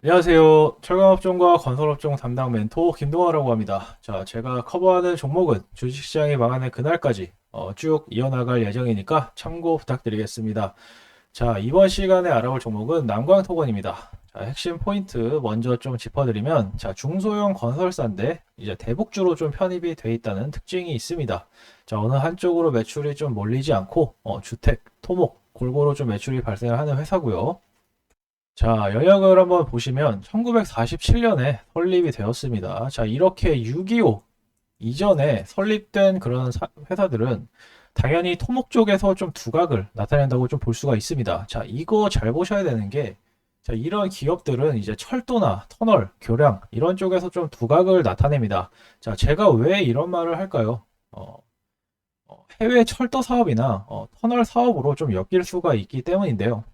안녕하세요. 철강업종과 건설업종 담당 멘토 김동화라고 합니다. 자, 제가 커버하는 종목은 주식시장이 망하는 그날까지 쭉 이어나갈 예정이니까 참고 부탁드리겠습니다. 자, 이번 시간에 알아볼 종목은 남광토건입니다. 자, 핵심 포인트 먼저 좀 짚어드리면, 자, 중소형 건설사인데 이제 대북주로 좀 편입이 돼 있다는 특징이 있습니다. 자, 어느 한쪽으로 매출이 좀 몰리지 않고 주택, 토목 골고루 좀 매출이 발생을 하는 회사고요. 자, 영역을 한번 보시면 1947년에 설립이 되었습니다. 자, 이렇게 6.25 이전에 설립된 그런 회사들은 당연히 토목 쪽에서 좀 두각을 나타낸다고 좀 볼 수가 있습니다. 자, 이거 잘 보셔야 되는 게, 자, 이런 기업들은 이제 철도나 터널, 교량 이런 쪽에서 좀 두각을 나타냅니다. 자, 제가 왜 이런 말을 할까요? 해외 철도 사업이나 터널 사업으로 좀 엮일 수가 있기 때문인데요.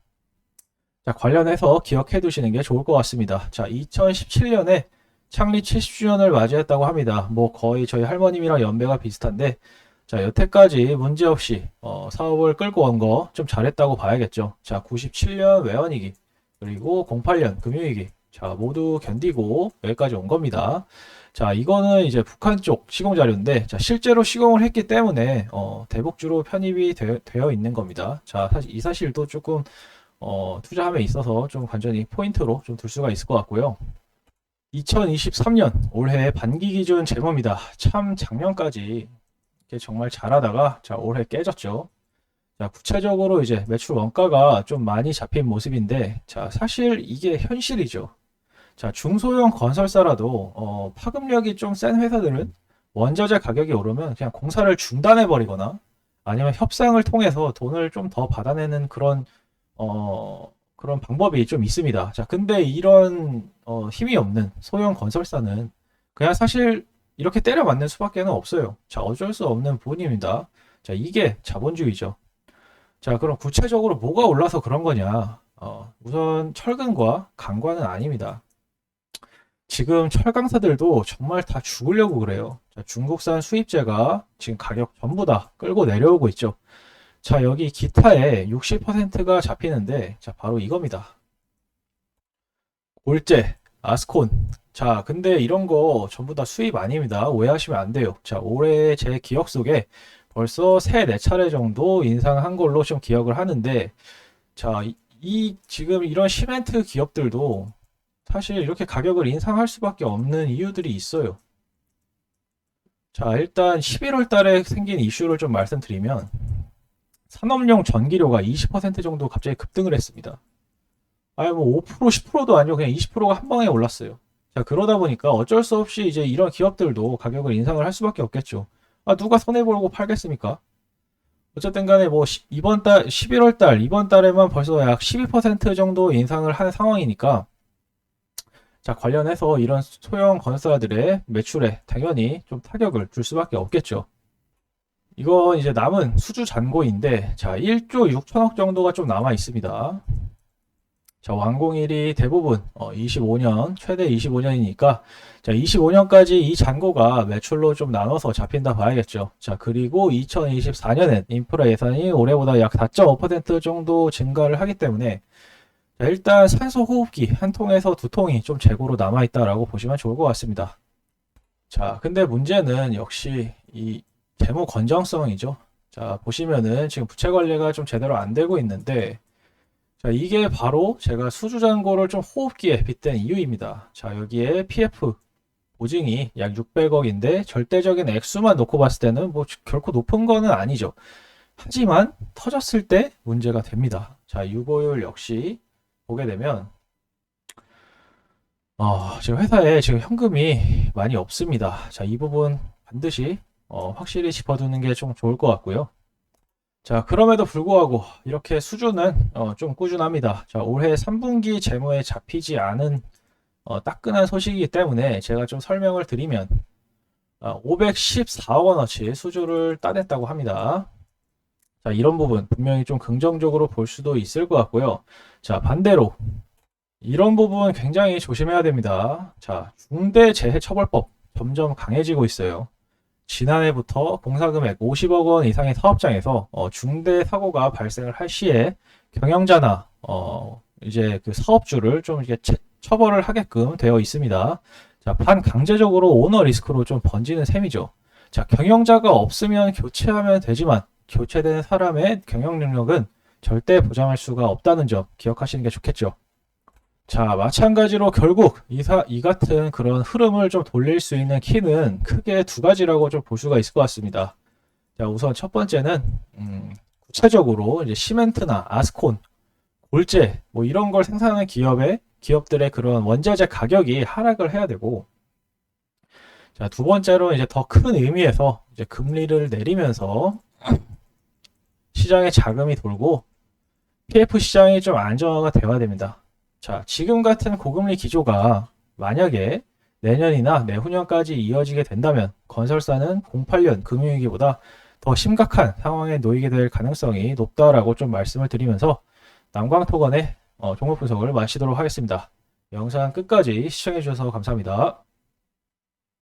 자, 관련해서 기억해 두시는 게 좋을 것 같습니다. 자, 2017년에 창립 70주년을 맞이했다고 합니다. 뭐 거의 저희 할머님이랑 연배가 비슷한데, 자, 여태까지 문제없이 사업을 끌고 온 거 좀 잘했다고 봐야겠죠. 자, 97년 외환위기, 그리고 08년 금융위기, 자, 모두 견디고 여기까지 온 겁니다. 자, 이거는 이제 북한 쪽 시공 자료인데, 자, 실제로 시공을 했기 때문에 대북주로 편입이 되어 있는 겁니다. 자, 사실 이 사실도 조금 투자함에 있어서 좀 완전히 포인트로 좀 둘 수가 있을 것 같고요. 2023년 올해 반기 기준 재무입니다. 참 작년까지 이렇게 정말 잘하다가 자 올해 깨졌죠. 자 구체적으로 이제 매출 원가가 좀 많이 잡힌 모습인데 자 사실 이게 현실이죠. 자 중소형 건설사라도 파급력이 좀 센 회사들은 원자재 가격이 오르면 그냥 공사를 중단해 버리거나 아니면 협상을 통해서 돈을 좀 더 받아내는 그런 방법이 좀 있습니다. 자, 근데 이런 힘이 없는 소형 건설사는 그냥 사실 이렇게 때려 맞는 수밖에 는 없어요. 자, 어쩔 수 없는 부분입니다. 자, 이게 자본주의죠. 자, 그럼 구체적으로 뭐가 올라서 그런 거냐? 우선 철근과 강과는 아닙니다. 지금 철강사들도 정말 다 죽으려고 그래요. 자, 중국산 수입재가 지금 가격 전부 다 끌고 내려오고 있죠. 자, 여기 기타에 60%가 잡히는데, 자, 바로 이겁니다. 골재, 아스콘. 자, 근데 이런 거 전부 다 수입 아닙니다. 오해하시면 안 돼요. 자, 올해 제 기억 속에 벌써 3, 4차례 정도 인상한 걸로 좀 기억을 하는데, 자, 지금 이런 시멘트 기업들도 사실 이렇게 가격을 인상할 수밖에 없는 이유들이 있어요. 자, 일단 11월 달에 생긴 이슈를 좀 말씀드리면, 산업용 전기료가 20% 정도 갑자기 급등을 했습니다. 아예 뭐 5%, 10%도 아니고 그냥 20%가 한 방에 올랐어요. 자, 그러다 보니까 어쩔 수 없이 이제 이런 기업들도 가격을 인상을 할 수밖에 없겠죠. 아, 누가 손해보고 팔겠습니까? 어쨌든 간에 뭐 이번 달, 11월 달, 이번 달에만 벌써 약 12% 정도 인상을 한 상황이니까 자, 관련해서 이런 소형 건설사들의 매출에 당연히 좀 타격을 줄 수밖에 없겠죠. 이건 이제 남은 수주 잔고인데 자, 1조 6천억 정도가 좀 남아 있습니다. 자, 완공일이 대부분 25년, 최대 25년이니까 자, 25년까지 이 잔고가 매출로 좀 나눠서 잡힌다 봐야겠죠. 자, 그리고 2024년엔 인프라 예산이 올해보다 약 4.5% 정도 증가를 하기 때문에 자, 일단 산소 호흡기 한 통에서 두 통이 좀 재고로 남아 있다라고 보시면 좋을 것 같습니다. 자, 근데 문제는 역시 이 재무 건전성이죠. 자, 보시면은 지금 부채 관리가 좀 제대로 안 되고 있는데 자, 이게 바로 제가 수주잔고를 좀 호흡기에 빗댄 이유입니다. 자, 여기에 PF 보증이 약 600억인데 절대적인 액수만 놓고 봤을 때는 뭐 결코 높은 거는 아니죠. 하지만 터졌을 때 문제가 됩니다. 자, 유보율 역시 보게 되면 지금 회사에 지금 현금이 많이 없습니다. 자, 이 부분 반드시 확실히 짚어두는 게 좀 좋을 것 같고요. 자, 그럼에도 불구하고 이렇게 수주는 좀 꾸준합니다. 자, 올해 3분기 재무에 잡히지 않은 따끈한 소식이기 때문에 제가 좀 설명을 드리면 514억 원어치 수주를 따냈다고 합니다. 자, 이런 부분 분명히 좀 긍정적으로 볼 수도 있을 것 같고요. 자, 반대로 이런 부분 굉장히 조심해야 됩니다. 자, 중대재해처벌법 점점 강해지고 있어요. 지난해부터 공사금액 50억 원 이상의 사업장에서 중대 사고가 발생을 할 시에 경영자나 이제 그 사업주를 좀 이렇게 처벌을 하게끔 되어 있습니다. 자, 반강제적으로 오너 리스크로 좀 번지는 셈이죠. 자, 경영자가 없으면 교체하면 되지만 교체된 사람의 경영 능력은 절대 보장할 수가 없다는 점 기억하시는 게 좋겠죠. 자, 마찬가지로 결국 이 같은 그런 흐름을 좀 돌릴 수 있는 키는 크게 두 가지라고 좀 볼 수가 있을 것 같습니다. 자, 우선 첫 번째는 구체적으로 이제 시멘트나 아스콘, 골재 뭐 이런 걸 생산하는 기업들의 그런 원자재 가격이 하락을 해야 되고, 자, 두 번째로 이제 더 큰 의미에서 이제 금리를 내리면서 시장에 자금이 돌고 PF 시장이 좀 안정화가 되어야 됩니다. 자, 지금 같은 고금리 기조가 만약에 내년이나 내후년까지 이어지게 된다면 건설사는 08년 금융위기보다 더 심각한 상황에 놓이게 될 가능성이 높다라고 좀 말씀을 드리면서 남광토건의 종목 분석을 마치도록 하겠습니다. 영상 끝까지 시청해 주셔서 감사합니다.